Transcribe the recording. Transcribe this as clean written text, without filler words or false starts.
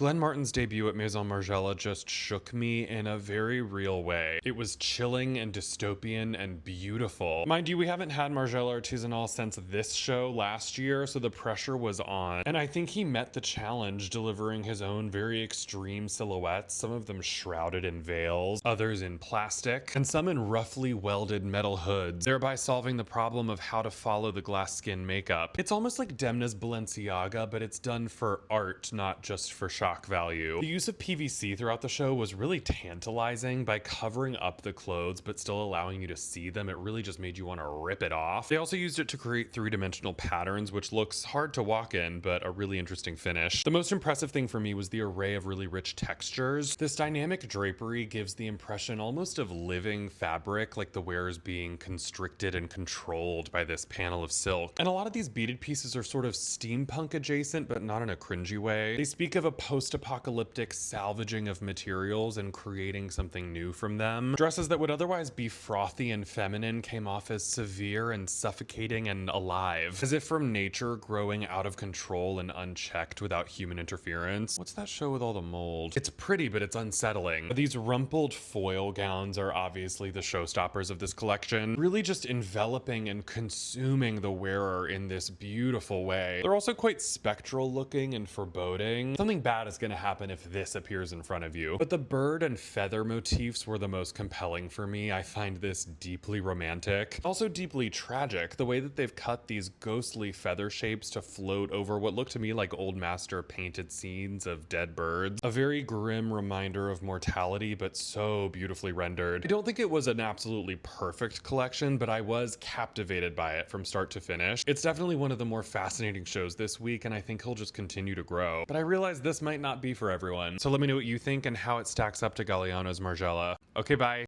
Glenn Martin's debut at Maison Margiela just shook me in a very real way. It was chilling and dystopian and beautiful. Mind you, we haven't had Margiela artisanal since this show last year, so the pressure was on. And I think he met the challenge, delivering his own very extreme silhouettes, some of them shrouded in veils, others in plastic, and some in roughly welded metal hoods, thereby solving the problem of how to follow the glass skin makeup. It's almost like Demna's Balenciaga, but it's done for art, not just for shock value. The use of PVC throughout the show was really tantalizing. By covering up the clothes but still allowing you to see them, it really just made you want to rip it off. They also used it to create three-dimensional patterns, which looks hard to walk in, but a really interesting finish. The most impressive thing for me was the array of really rich textures. This dynamic drapery gives the impression almost of living fabric, like the wearers being constricted and controlled by this panel of silk. And a lot of these beaded pieces are sort of steampunk adjacent, but not in a cringy way. They speak of a post-apocalyptic salvaging of materials and creating something new from them. Dresses that would otherwise be frothy and feminine came off as severe and suffocating and alive, as if from nature growing out of control and unchecked without human interference. What's that show with all the mold? It's pretty, but it's unsettling. These rumpled foil gowns are obviously the showstoppers of this collection, really just enveloping and consuming the wearer in this beautiful way. They're also quite spectral looking and foreboding. Something bad is going to happen if this appears in front of you. But the bird and feather motifs were the most compelling for me. I find this deeply romantic, also deeply tragic. The way that they've cut these ghostly feather shapes to float over what looked to me like old master painted scenes of dead birds. A very grim reminder of mortality, but so beautifully rendered. I don't think it was an absolutely perfect collection, but I was captivated by it from start to finish. It's definitely one of the more fascinating shows this week, and I think he'll just continue to grow. But I realize this might not be for everyone. So let me know what you think and how it stacks up to Galliano's Margiela. Okay, bye.